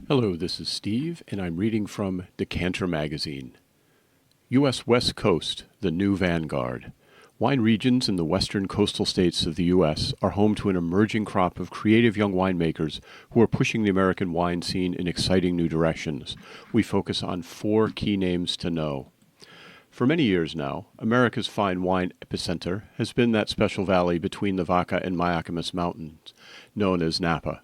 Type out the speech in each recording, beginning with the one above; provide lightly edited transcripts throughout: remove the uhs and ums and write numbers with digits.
Hello, this is Steve, and I'm reading from Decanter Magazine. U.S. West Coast, the new vanguard. Wine regions in the western coastal states of the U.S. are home to an emerging crop of creative young winemakers who are pushing the American wine scene in exciting new directions. We focus on 4 key names to know. For many years now, America's fine wine epicenter has been that special valley between the Vaca and Mayacamas mountains, known as Napa.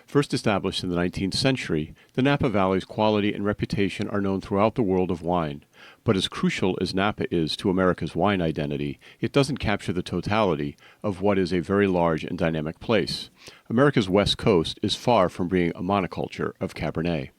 First established in the 19th century, the Napa Valley's quality and reputation are known throughout the world of wine. But as crucial as Napa is to America's wine identity, it doesn't capture the totality of what is a very large and dynamic place. America's West Coast is far from being a monoculture of Cabernet.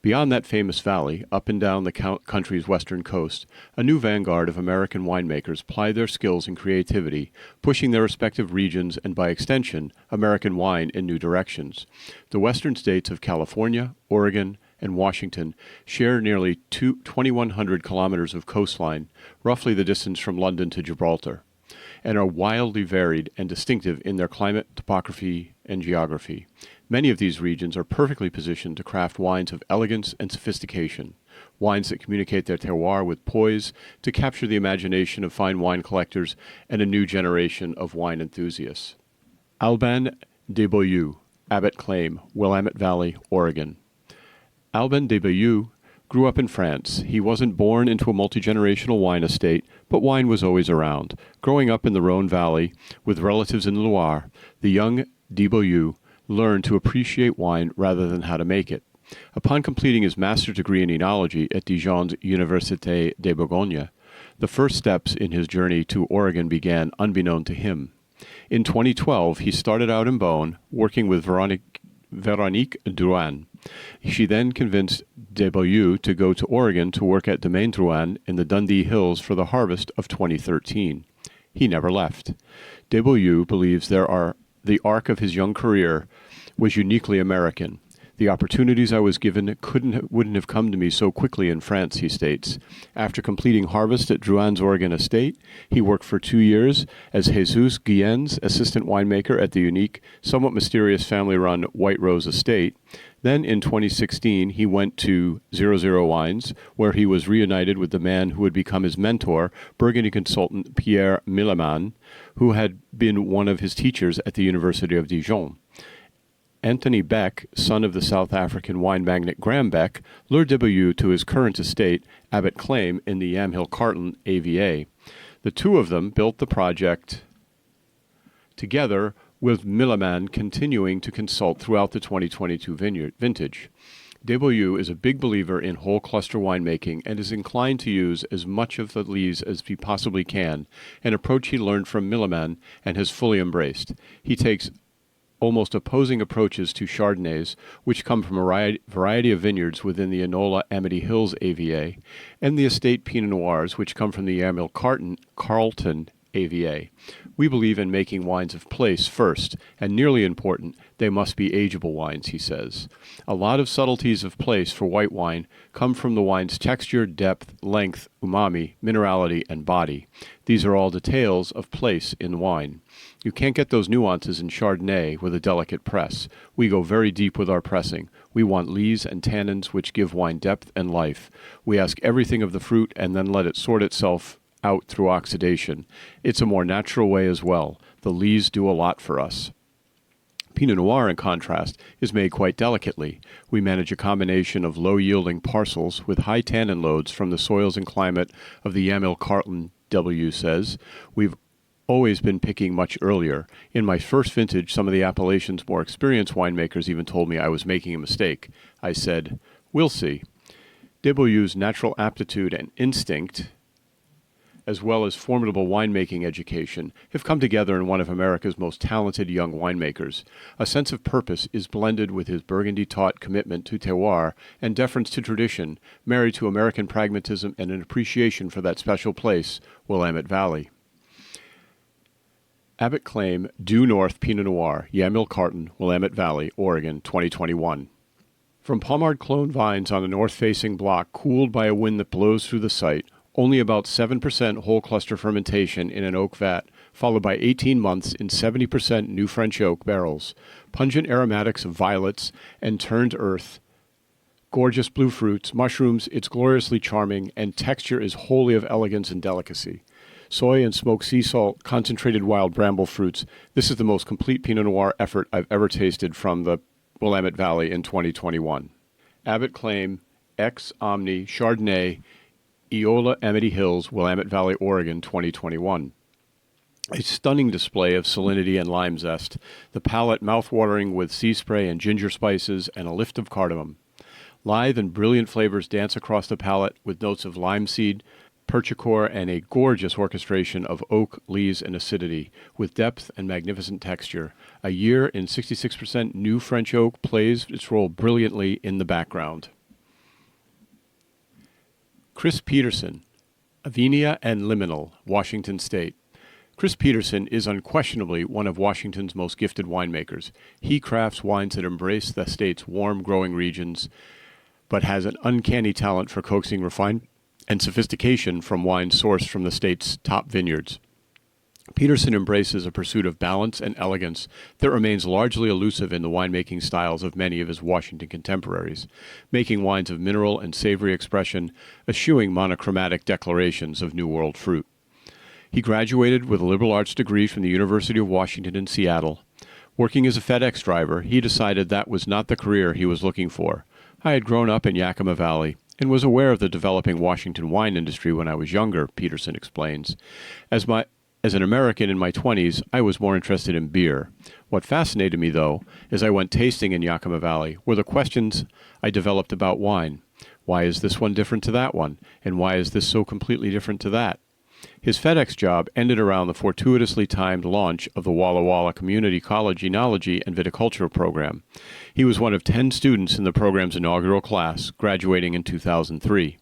Beyond that famous valley, up and down the country's western coast, a new vanguard of American winemakers ply their skills and creativity, pushing their respective regions and, by extension, American wine in new directions. The western states of California, Oregon, and Washington share nearly 2,100 kilometers of coastline, roughly the distance from London to Gibraltar, and are wildly varied and distinctive in their climate, topography, and geography. Many of these regions are perfectly positioned to craft wines of elegance and sophistication, wines that communicate their terroir with poise to capture the imagination of fine wine collectors and a new generation of wine enthusiasts. Alban de Beaulieu, Abbott Claim, Willamette Valley, Oregon. Alban de Beaulieu grew up in France. He wasn't born into a multi-generational wine estate, but wine was always around. Growing up in the Rhone Valley with relatives in the Loire, the young de Beaulieu learned to appreciate wine rather than how to make it. Upon completing his master's degree in enology at Dijon's Université de Bourgogne, the first steps in his journey to Oregon began unbeknown to him. In 2012, he started out in Beaune, working with Véronique Drouin. She then convinced de Beaulieu to go to Oregon to work at Domaine Drouin in the Dundee Hills for the harvest of 2013. He never left. De Beaulieu believes the arc of his young career was uniquely American. The opportunities I was given wouldn't have come to me so quickly in France, he states. After completing harvest at Drouin's Oregon estate, he worked for 2 years as Jesus Guillen's assistant winemaker at the unique, somewhat mysterious family-run White Rose estate. Then in 2016, he went to 00 Wines, where he was reunited with the man who would become his mentor, Burgundy consultant Pierre Milleman, who had been one of his teachers at the University of Dijon. Anthony Beck, son of the South African wine magnate Graham Beck, lured de Beaulieu to his current estate, Abbott Claim, in the Yamhill Carlton AVA. The two of them built the project together, with Milleman continuing to consult throughout the 2022 vintage. De Beaulieu is a big believer in whole cluster winemaking and is inclined to use as much of the leaves as he possibly can, an approach he learned from Milleman and has fully embraced. He takes almost opposing approaches to Chardonnays, which come from a variety of vineyards within the Enola Amity Hills AVA, and the estate Pinot Noirs, which come from the Yamhill Carlton AVA. We believe in making wines of place first, and nearly important, they must be ageable wines, he says. A lot of subtleties of place for white wine come from the wine's texture, depth, length, umami, minerality, and body. These are all details of place in wine. You can't get those nuances in Chardonnay with a delicate press. We go very deep with our pressing. We want lees and tannins which give wine depth and life. We ask everything of the fruit and then let it sort itself out through oxidation. It's a more natural way as well. The lees do a lot for us. Pinot Noir, in contrast, is made quite delicately. We manage a combination of low-yielding parcels with high tannin loads from the soils and climate of the Yamhill Carlton, W says. We've always been picking much earlier. In my first vintage, some of the appellation's more experienced winemakers even told me I was making a mistake. I said, "We'll see." De Beaulieu's natural aptitude and instinct, as well as formidable winemaking education, have come together in one of America's most talented young winemakers. A sense of purpose is blended with his Burgundy-taught commitment to terroir and deference to tradition, married to American pragmatism and an appreciation for that special place, Willamette Valley. Abbott Claim, Due North Pinot Noir, Yamhill Carlton, Willamette Valley, Oregon, 2021. From Pommard clone vines on a north-facing block cooled by a wind that blows through the site, only about 7% whole cluster fermentation in an oak vat, followed by 18 months in 70% new French oak barrels. Pungent aromatics of violets and turned earth Gorgeous blue fruits, mushrooms, it's gloriously charming, and texture is wholly of elegance and delicacy. Soy and smoked sea salt, concentrated wild bramble fruits. This is the most complete Pinot Noir effort I've ever tasted from the Willamette Valley in 2021. Abbott Claim, Ex Omni, Chardonnay, Eola Amity Hills, Willamette Valley, Oregon, 2021. A stunning display of salinity and lime zest, the palate mouth-watering with sea spray and ginger spices and a lift of cardamom. Lithe and brilliant flavors dance across the palate with notes of lime seed, perchicor, and a gorgeous orchestration of oak, lees, and acidity, with depth and magnificent texture. A year in 66% new French oak plays its role brilliantly in the background. Chris Peterson, Avenia and Liminal, Washington State. Chris Peterson is unquestionably one of Washington's most gifted winemakers. He crafts wines that embrace the state's warm, growing regions, but has an uncanny talent for coaxing refinement and sophistication from wines sourced from the state's top vineyards. Peterson embraces a pursuit of balance and elegance that remains largely elusive in the winemaking styles of many of his Washington contemporaries, making wines of mineral and savory expression, eschewing monochromatic declarations of New World fruit. He graduated with a liberal arts degree from the University of Washington in Seattle. Working as a FedEx driver, he decided that was not the career he was looking for. I had grown up in Yakima Valley and was aware of the developing Washington wine industry when I was younger, Peterson explains. As an American in my 20s, I was more interested in beer. What fascinated me, though, as I went tasting in Yakima Valley, were the questions I developed about wine. Why is this one different to that one? And why is this so completely different to that? His FedEx job ended around the fortuitously timed launch of the Walla Walla Community College Enology and Viticulture program. He was one of 10 students in the program's inaugural class, graduating in 2003.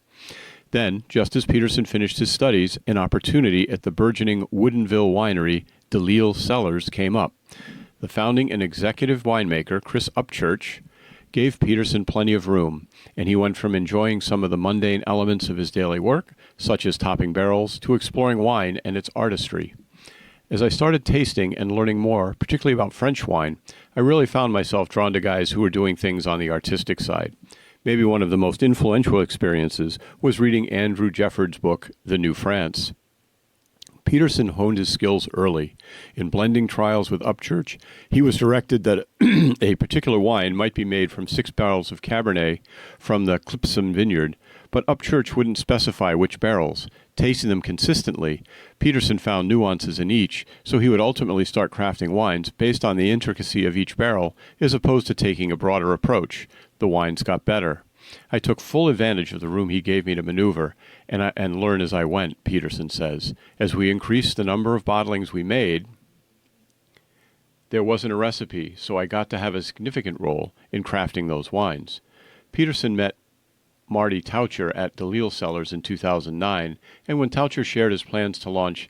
Then, just as Peterson finished his studies, an opportunity at the burgeoning Woodinville winery, DeLisle Cellars, came up. The founding and executive winemaker, Chris Upchurch, gave Peterson plenty of room, and he went from enjoying some of the mundane elements of his daily work, such as topping barrels, to exploring wine and its artistry. As I started tasting and learning more, particularly about French wine, I really found myself drawn to guys who were doing things on the artistic side. Maybe one of the most influential experiences was reading Andrew Jefford's book, The New France. Peterson honed his skills early. In blending trials with Upchurch, he was directed that a particular wine might be made from 6 barrels of Cabernet from the Clipsum vineyard, but Upchurch wouldn't specify which barrels. Tasting them consistently, Peterson found nuances in each, so he would ultimately start crafting wines based on the intricacy of each barrel, as opposed to taking a broader approach. The wines got better. I took full advantage of the room he gave me to maneuver and learn as I went, Peterson says. As we increased the number of bottlings we made, there wasn't a recipe, so I got to have a significant role in crafting those wines. Peterson met Marty Taucher at DeLisle Cellars in 2009, and when Taucher shared his plans to launch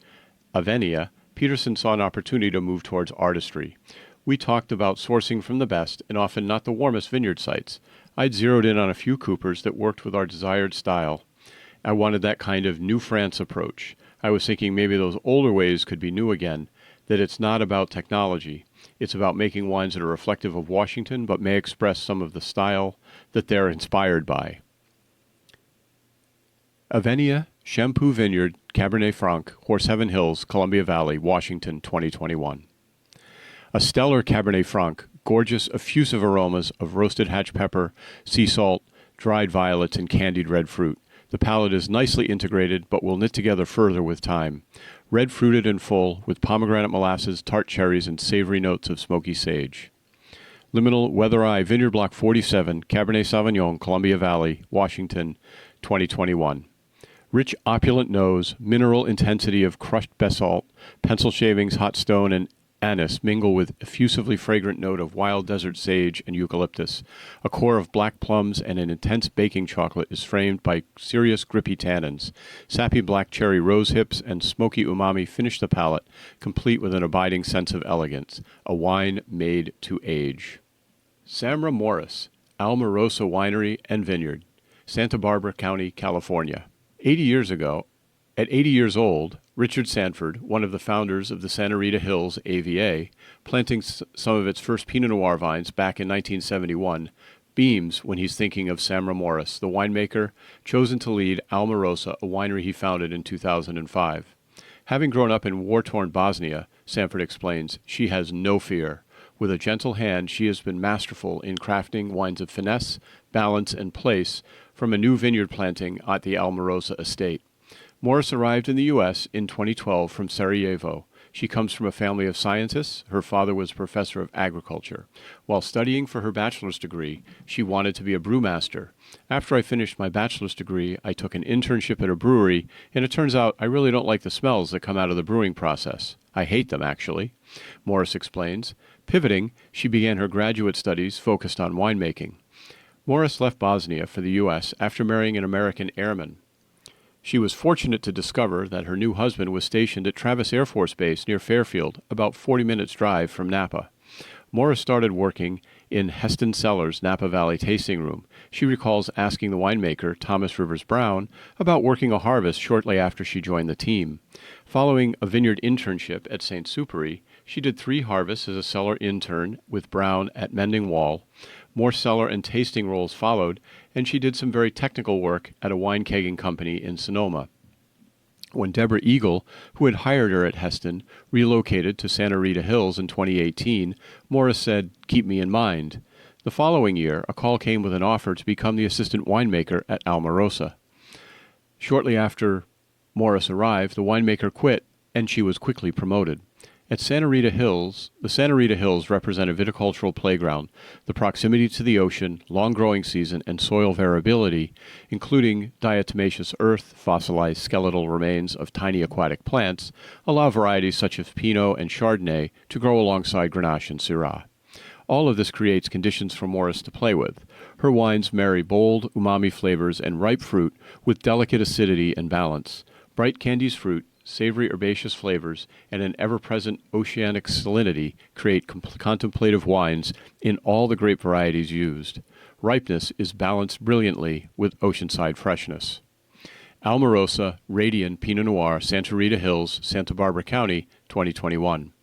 Avenia, Peterson saw an opportunity to move towards artistry. We talked about sourcing from the best and often not the warmest vineyard sites. I'd zeroed in on a few coopers that worked with our desired style. I wanted that kind of New France approach. I was thinking maybe those older ways could be new again, that it's not about technology. It's about making wines that are reflective of Washington but may express some of the style that they're inspired by. Avenia, Shampoo Vineyard, Cabernet Franc, Horseheaven Hills, Columbia Valley, Washington, 2021. A stellar Cabernet Franc, gorgeous, effusive aromas of roasted hatch pepper, sea salt, dried violets, and candied red fruit. The palate is nicely integrated, but will knit together further with time. Red fruited and full, with pomegranate molasses, tart cherries, and savory notes of smoky sage. Liminal Weather Eye Vineyard Block 47, Cabernet Sauvignon, Columbia Valley, Washington, 2021. Rich, opulent nose, mineral intensity of crushed basalt, pencil shavings, hot stone, and anise mingle with effusively fragrant note of wild desert sage and eucalyptus. A core of black plums and an intense baking chocolate is framed by serious grippy tannins. Sappy black cherry rose hips and smoky umami finish the palate, complete with an abiding sense of elegance. A wine made to age. Samra Morris, Almarosa Winery and Vineyard, Santa Barbara County, California. 80 years ago, at 80 years old, Richard Sanford, one of the founders of the Santa Rita Hills AVA, planting some of its first Pinot Noir vines back in 1971, beams when he's thinking of Samra Morris, the winemaker chosen to lead Almarosa, a winery he founded in 2005. Having grown up in war-torn Bosnia, Sanford explains, she has no fear. With a gentle hand, she has been masterful in crafting wines of finesse, balance, and place from a new vineyard planting at the Almarosa estate. Morris arrived in the U.S. in 2012 from Sarajevo. She comes from a family of scientists. Her father was a professor of agriculture. While studying for her bachelor's degree, she wanted to be a brewmaster. After I finished my bachelor's degree, I took an internship at a brewery, and it turns out I really don't like the smells that come out of the brewing process. I hate them, actually. Morris explains. Pivoting, she began her graduate studies focused on winemaking. Morris left Bosnia for the U.S. after marrying an American airman. She was fortunate to discover that her new husband was stationed at Travis Air Force Base near Fairfield, about 40 minutes' drive from Napa. Morris started working in Heston Cellars' Napa Valley tasting room. She recalls asking the winemaker, Thomas Rivers Brown, about working a harvest shortly after she joined the team. Following a vineyard internship at St. Superi, she did 3 harvests as a cellar intern with Brown at Mending Wall. More cellar and tasting roles followed, and she did some very technical work at a wine kegging company in Sonoma. When Deborah Eagle, who had hired her at Heston, relocated to Santa Rita Hills in 2018, Morris said, "Keep me in mind." The following year, a call came with an offer to become the assistant winemaker at Almarosa. Shortly after Morris arrived, the winemaker quit, and she was quickly promoted. At Santa Rita Hills, the Santa Rita Hills represent a viticultural playground. The proximity to the ocean, long growing season, and soil variability, including diatomaceous earth, fossilized skeletal remains of tiny aquatic plants, allow varieties such as Pinot and Chardonnay to grow alongside Grenache and Syrah. All of this creates conditions for Morris to play with. Her wines marry bold, umami flavors and ripe fruit with delicate acidity and balance. Bright Candies fruit, savory herbaceous flavors, and an ever-present oceanic salinity create contemplative wines in all the grape varieties used. Ripeness is balanced brilliantly with oceanside freshness. Almarosa Radian Pinot Noir, Santa Rita Hills, Santa Barbara County, 2021.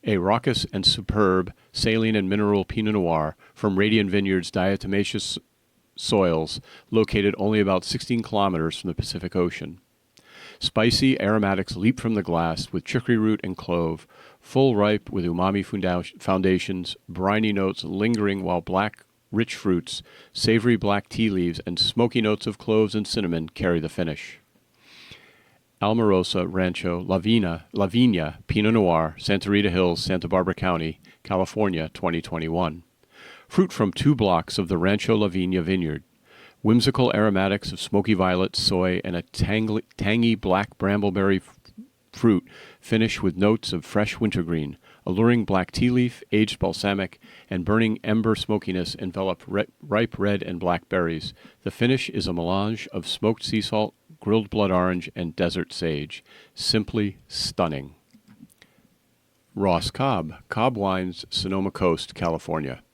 A raucous and superb saline and mineral Pinot Noir from Radian Vineyards' diatomaceous soils, located only about 16 kilometers from the Pacific Ocean. Spicy aromatics leap from the glass with chicory root and clove, full ripe with umami foundations, briny notes lingering while black, rich fruits, savory black tea leaves, and smoky notes of cloves and cinnamon carry the finish. Almarosa Rancho Lavinia Pinot Noir, Santa Rita Hills, Santa Barbara County, California, 2021. Fruit from 2 blocks of the Rancho Lavinia vineyard. Whimsical aromatics of smoky violet, soy, and a tangy black brambleberry fruit finish with notes of fresh wintergreen. Alluring black tea leaf, aged balsamic, and burning ember smokiness envelop ripe red and black berries. The finish is a melange of smoked sea salt, grilled blood orange, and desert sage. Simply stunning. Ross Cobb, Cobb Wines, Sonoma Coast, California.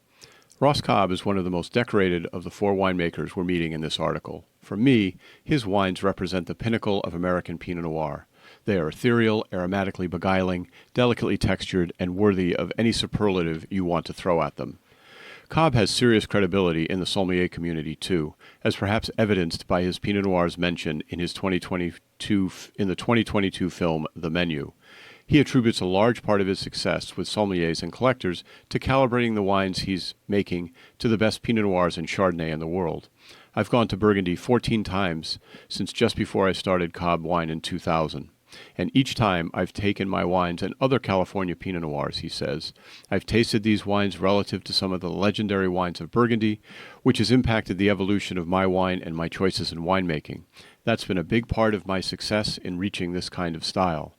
Ross Cobb is one of the most decorated of the 4 winemakers we're meeting in this article. For me, his wines represent the pinnacle of American Pinot Noir. They are ethereal, aromatically beguiling, delicately textured, and worthy of any superlative you want to throw at them. Cobb has serious credibility in the sommelier community too, as perhaps evidenced by his Pinot Noirs mentioned in the 2022 film The Menu. He attributes a large part of his success with sommeliers and collectors to calibrating the wines he's making to the best Pinot Noirs and Chardonnay in the world. I've gone to Burgundy 14 times since just before I started Cobb Wine in 2000. And each time I've taken my wines and other California Pinot Noirs, he says. I've tasted these wines relative to some of the legendary wines of Burgundy, which has impacted the evolution of my wine and my choices in winemaking. That's been a big part of my success in reaching this kind of style.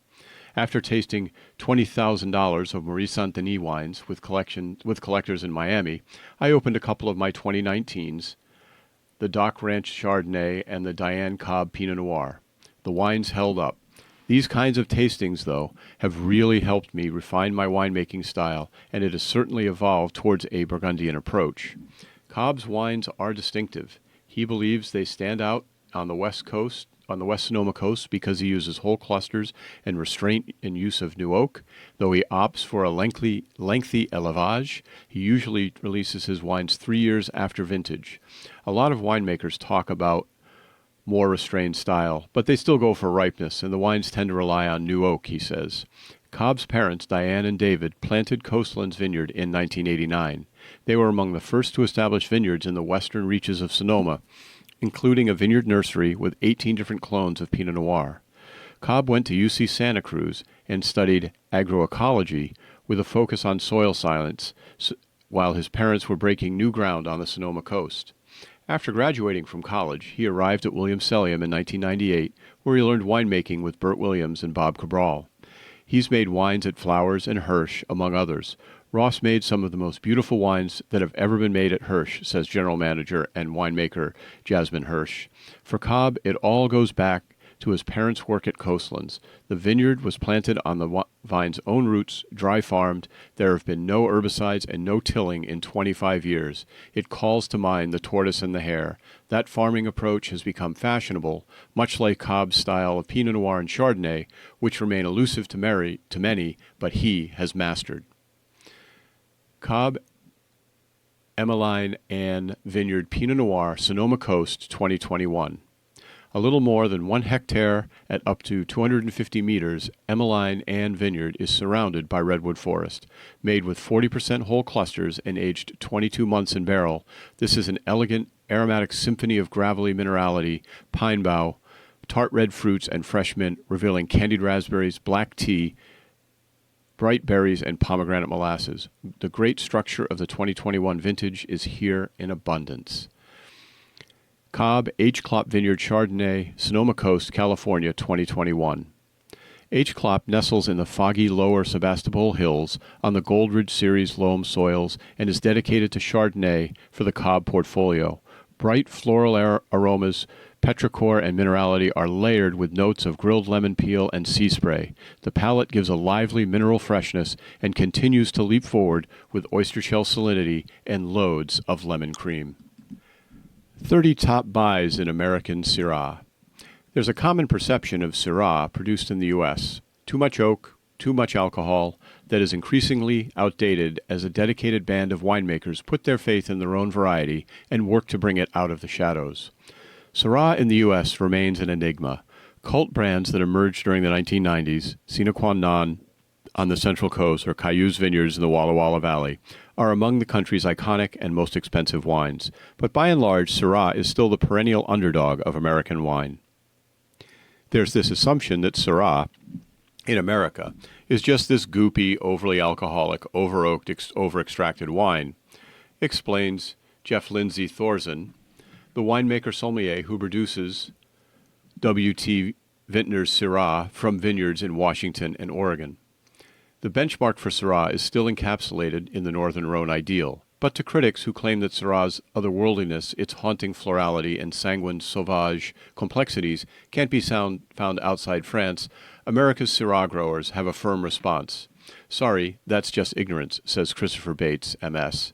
After tasting $20,000 of Maurice Saint-Denis wines with collectors in Miami, I opened a couple of my 2019s, the Doc Ranch Chardonnay and the Diane Cobb Pinot Noir. The wines held up. These kinds of tastings, though, have really helped me refine my winemaking style, and it has certainly evolved towards a Burgundian approach. Cobb's wines are distinctive. He believes they stand out on the west coast on the West Sonoma coast because he uses whole clusters and restraint in use of new oak. Though he opts for a lengthy élevage, he usually releases his wines 3 years after vintage. A lot of winemakers talk about more restrained style, but they still go for ripeness, and the wines tend to rely on new oak, he says. Cobb's parents, Diane and David, planted Coastlands Vineyard in 1989. They were among the first to establish vineyards in the western reaches of Sonoma, including a vineyard nursery with 18 different clones of Pinot Noir. Cobb went to UC Santa Cruz and studied agroecology with a focus on soil science, while his parents were breaking new ground on the Sonoma coast. After graduating from college, he arrived at Williams-Sonoma in 1998, where he learned winemaking with Bert Williams and Bob Cabral. He's made wines at Flowers and Hirsch, among others. Ross made some of the most beautiful wines that have ever been made at Hirsch, says general manager and winemaker Jasmine Hirsch. For Cobb, it all goes back to his parents' work at Coastlands. The vineyard was planted on the vine's own roots, dry farmed. There have been no herbicides and no tilling in 25 years. It calls to mind the tortoise and the hare. That farming approach has become fashionable, much like Cobb's style of Pinot Noir and Chardonnay, which remain elusive to many, but he has mastered. Cobb Emmeline Anne Vineyard Pinot Noir, Sonoma Coast, 2021. A little more than 1 hectare at up to 250 meters, Emmeline Anne Vineyard is surrounded by redwood forest. Made with 40% whole clusters and aged 22 months in barrel, this is an elegant, aromatic symphony of gravelly minerality, pine bough, tart red fruits, and fresh mint, revealing candied raspberries, black tea, bright berries, and pomegranate molasses. The great structure of the 2021 vintage is here in abundance. Cobb H. Klopp Vineyard Chardonnay, Sonoma Coast, California, 2021. H. Klopp nestles in the foggy lower Sebastopol Hills on the Goldridge Series loam soils and is dedicated to Chardonnay for the Cobb portfolio. Bright floral aromas, petrichor, and minerality are layered with notes of grilled lemon peel and sea spray. The palate gives a lively mineral freshness and continues to leap forward with oyster shell salinity and loads of lemon cream. 30 top buys in American Syrah. There's a common perception of Syrah produced in the U.S. Too much oak, too much alcohol, that is increasingly outdated as a dedicated band of winemakers put their faith in their own variety and work to bring it out of the shadows. Syrah in the U.S. remains an enigma. Cult brands that emerged during the 1990s, Sine Qua Non on the Central Coast or Cayuse Vineyards in the Walla Walla Valley, are among the country's iconic and most expensive wines. But by and large, Syrah is still the perennial underdog of American wine. There's this assumption that Syrah, in America, is just this goopy, overly alcoholic, over-oaked, over-extracted wine, explains Jeff Lindsay Thorsen, the winemaker sommelier who produces W.T. Vintner's Syrah from vineyards in Washington and Oregon. The benchmark for Syrah is still encapsulated in the Northern Rhone ideal, but to critics who claim that Syrah's otherworldliness, its haunting florality, and sanguine sauvage complexities can't be found outside France, America's Syrah growers have a firm response. Sorry, that's just ignorance, says Christopher Bates, M.S.,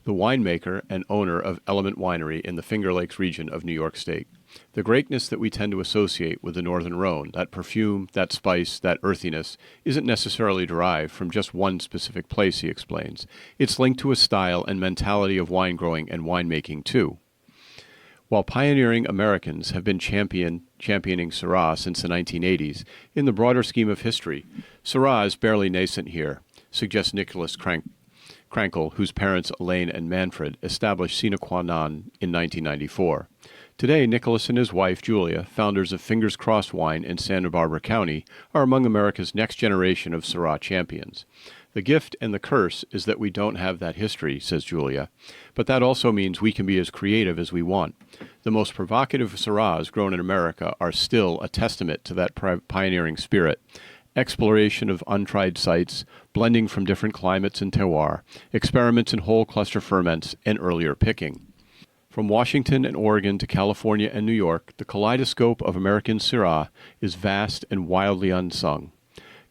the winemaker and owner of Element Winery in the Finger Lakes region of New York State. The greatness that we tend to associate with the Northern Rhone, that perfume, that spice, that earthiness, isn't necessarily derived from just one specific place, he explains. It's linked to a style and mentality of wine growing and winemaking, too. While pioneering Americans have been championing Syrah since the 1980s, in the broader scheme of history, Syrah is barely nascent here, suggests Nicholas Krankel, whose parents Elaine and Manfred established Sine Qua Non in 1994. Today, Nicholas and his wife, Julia, founders of Fingers Crossed Wine in Santa Barbara County, are among America's next generation of Syrah champions. The gift and the curse is that we don't have that history, says Julia, but that also means we can be as creative as we want. The most provocative Syrahs grown in America are still a testament to that pioneering spirit. Exploration of untried sites, blending from different climates and terroir, experiments in whole cluster ferments, and earlier picking. From Washington and Oregon to California and New York, the kaleidoscope of American Syrah is vast and wildly unsung.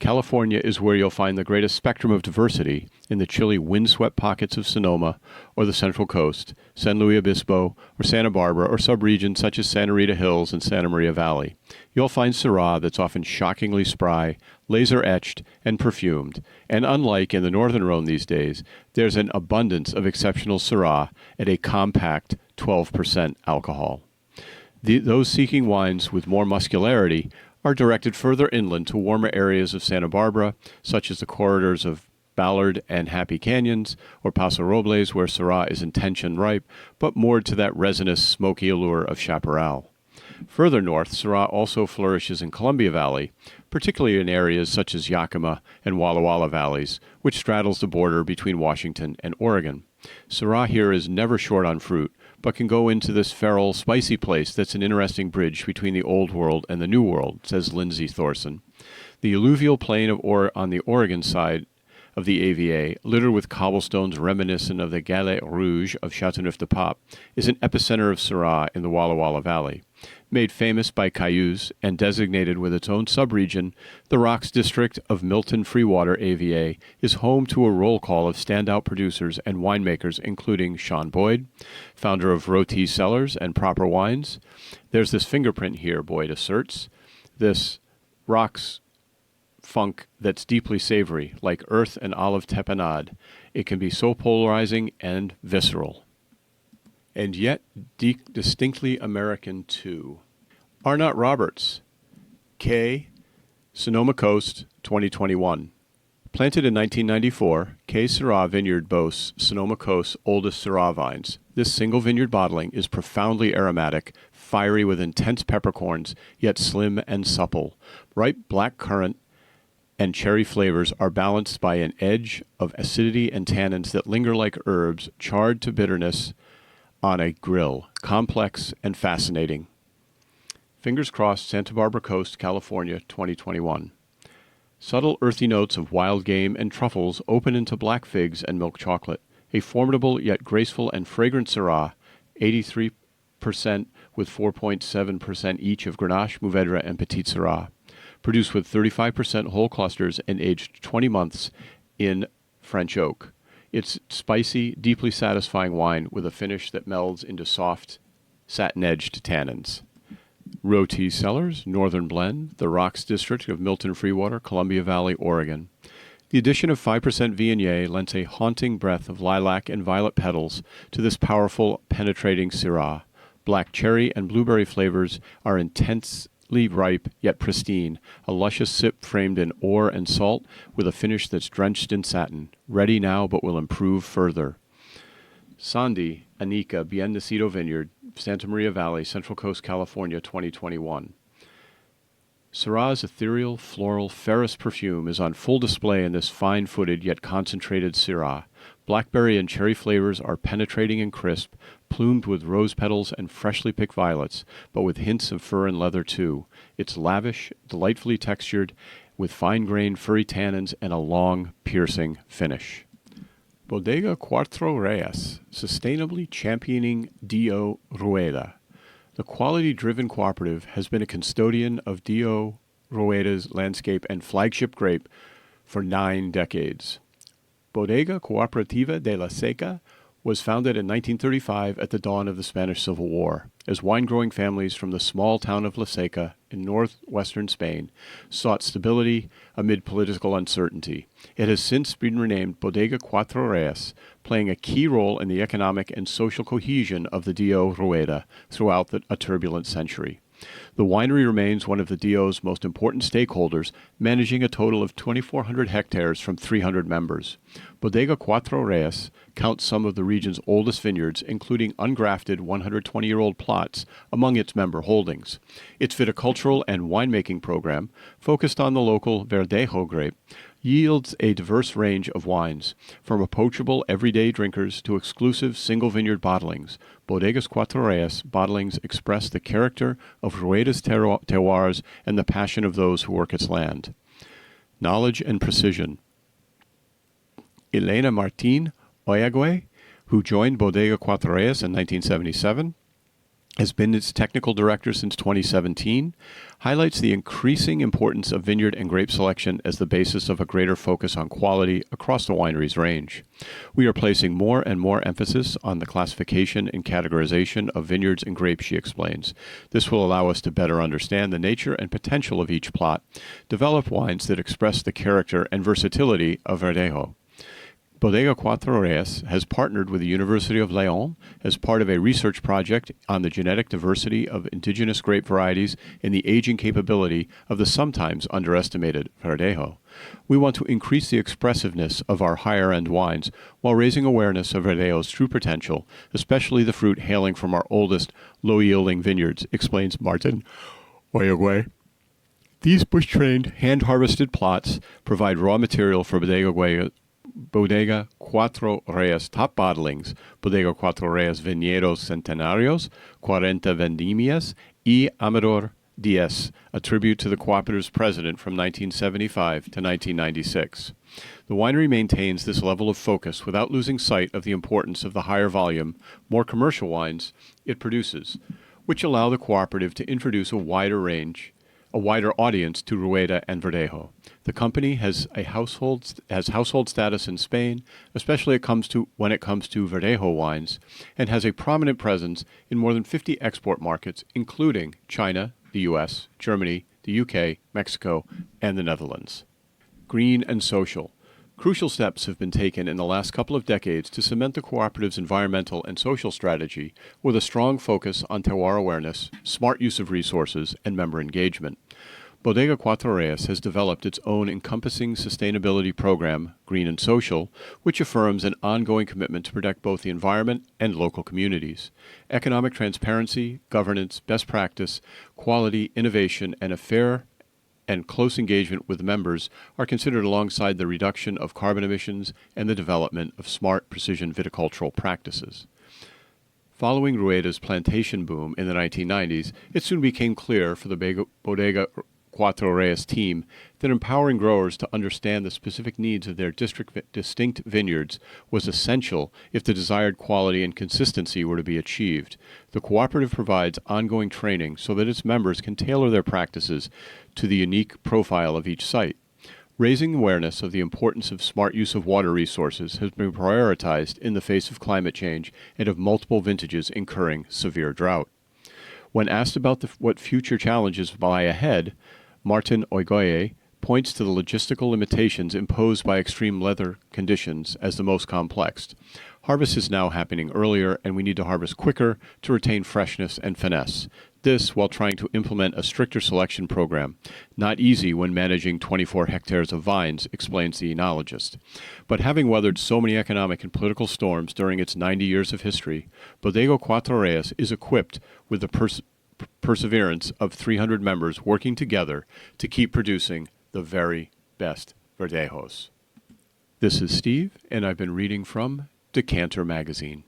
California is where you'll find the greatest spectrum of diversity in the chilly windswept pockets of Sonoma or the Central Coast, San Luis Obispo or Santa Barbara, or subregions such as Santa Rita Hills and Santa Maria Valley. You'll find Syrah that's often shockingly spry, laser-etched, and perfumed. And unlike in the Northern Rhone these days, there's an abundance of exceptional Syrah at a compact 12% alcohol. Those seeking wines with more muscularity are directed further inland to warmer areas of Santa Barbara, such as the corridors of Ballard and Happy Canyons, or Paso Robles, where Syrah is intense and ripe, but moored to that resinous, smoky allure of chaparral. Further north, Syrah also flourishes in Columbia Valley, particularly in areas such as Yakima and Walla Walla valleys, which straddles the border between Washington and Oregon. Syrah here is never short on fruit, but can go into this feral, spicy place that's an interesting bridge between the Old World and the New World, says Lindsay Thorson. The alluvial plain on the Oregon side of the AVA, littered with cobblestones reminiscent of the Galets Rouges of Châteauneuf-du-Pape, is an epicenter of Syrah in the Walla Walla Valley. Made famous by Cayuse and designated with its own subregion, the Rocks District of Milton Freewater AVA is home to a roll call of standout producers and winemakers, including Sean Boyd, founder of Roti Cellars and Proper Wines. There's this fingerprint here, Boyd asserts, this Rocks funk that's deeply savory, like earth and olive tapenade. It can be so polarizing and visceral. And yet distinctly American, too. Arnott Roberts, K. Sonoma Coast, 2021. Planted in 1994, K. Syrah Vineyard boasts Sonoma Coast's oldest Syrah vines. This single vineyard bottling is profoundly aromatic, fiery with intense peppercorns, yet slim and supple. Ripe black currant and cherry flavors are balanced by an edge of acidity and tannins that linger like herbs charred to bitterness on a grill. Complex and fascinating. Fingers crossed, Santa Barbara Coast, California, 2021. Subtle earthy notes of wild game and truffles open into black figs and milk chocolate. A formidable yet graceful and fragrant Syrah, 83% with 4.7% each of Grenache, Mourvedre, and Petit Syrah. Produced with 35% whole clusters and aged 20 months in French oak. It's spicy, deeply satisfying wine with a finish that melds into soft, satin-edged tannins. Roti Cellars, Northern Blend, the Rocks District of Milton Freewater, Columbia Valley, Oregon. The addition of 5% Viognier lends a haunting breath of lilac and violet petals to this powerful, penetrating Syrah. Black cherry and blueberry flavors are intensely ripe yet pristine, a luscious sip framed in ore and salt with a finish that's drenched in satin, ready now but will improve further. Sandy Anika Bien Nacido Vineyard, Santa Maria Valley, Central Coast, California, 2021. Syrah's ethereal, floral, ferrous perfume is on full display in this fine-footed yet concentrated Syrah. Blackberry and cherry flavors are penetrating and crisp, plumed with rose petals and freshly picked violets, but with hints of fur and leather too. It's lavish, delightfully textured, with fine-grained furry tannins and a long, piercing finish. Bodega Cuatro Reyes, sustainably championing D.O. Rueda. The quality-driven cooperative has been a custodian of D.O. Rueda's landscape and flagship grape for 9 decades. Bodega Cooperativa de la Seca was founded in 1935 at the dawn of the Spanish Civil War, as wine-growing families from the small town of La Seca in northwestern Spain sought stability amid political uncertainty. It has since been renamed Bodega Cuatro Reyes, playing a key role in the economic and social cohesion of the D.O. Rueda throughout a turbulent century. The winery remains one of the D.O.'s most important stakeholders, managing a total of 2,400 hectares from 300 members. Bodega Cuatro Reyes counts some of the region's oldest vineyards, including ungrafted 120-year-old plots among its member holdings. Its viticultural and winemaking program, focused on the local Verdejo grape, yields a diverse range of wines, from approachable everyday drinkers to exclusive single vineyard bottlings. Bodegas Cuatro Reyes bottlings express the character of Rueda's terroirs and the passion of those who work its land. Knowledge and precision. Elena Martin Oyague, who joined Bodega Cuatro Reyes in 1977, has been its technical director since 2017, highlights the increasing importance of vineyard and grape selection as the basis of a greater focus on quality across the winery's range. We are placing more and more emphasis on the classification and categorization of vineyards and grapes, she explains. This will allow us to better understand the nature and potential of each plot, develop wines that express the character and versatility of Verdejo. Bodega Cuatro Reyes has partnered with the University of León as part of a research project on the genetic diversity of indigenous grape varieties and the aging capability of the sometimes underestimated Verdejo. We want to increase the expressiveness of our higher-end wines while raising awareness of Verdejo's true potential, especially the fruit hailing from our oldest, low-yielding vineyards, explains Martin Oyagüe. These bush-trained, hand-harvested plots provide raw material for Bodega Cuatro Reyes top bottlings, Bodega Cuatro Reyes Viñedos Centenarios, 40 Vendimias, y Amador 10, a tribute to the cooperative's president from 1975 to 1996. The winery maintains this level of focus without losing sight of the importance of the higher volume, more commercial wines it produces, which allow the cooperative to introduce a wider audience to Rueda and Verdejo. The company has household status in Spain, especially when it comes to Verdejo wines, and has a prominent presence in more than 50 export markets, including China, the U.S., Germany, the U.K., Mexico, and the Netherlands. Green and social. Crucial steps have been taken in the last couple of decades to cement the cooperative's environmental and social strategy with a strong focus on terroir awareness, smart use of resources, and member engagement. Bodega Cuatro Reyes has developed its own encompassing sustainability program, Green and Social, which affirms an ongoing commitment to protect both the environment and local communities. Economic transparency, governance, best practice, quality, innovation, and a fair and close engagement with members are considered alongside the reduction of carbon emissions and the development of smart precision viticultural practices. Following Rueda's plantation boom in the 1990s, it soon became clear for the Bodega Cuatro Reyes team that empowering growers to understand the specific needs of their distinct vineyards was essential if the desired quality and consistency were to be achieved. The cooperative provides ongoing training so that its members can tailor their practices to the unique profile of each site. Raising awareness of the importance of smart use of water resources has been prioritized in the face of climate change and of multiple vintages incurring severe drought. When asked about what future challenges lie ahead, Martin Oyagüe points to the logistical limitations imposed by extreme weather conditions as the most complex. Harvest is now happening earlier, and we need to harvest quicker to retain freshness and finesse. This while trying to implement a stricter selection program. Not easy when managing 24 hectares of vines, explains the enologist. But having weathered so many economic and political storms during its 90 years of history, Bodega Cuatro Reyes is equipped with the perseverance of 300 members working together to keep producing the very best Verdejos. This is Steve, and I've been reading from Decanter Magazine.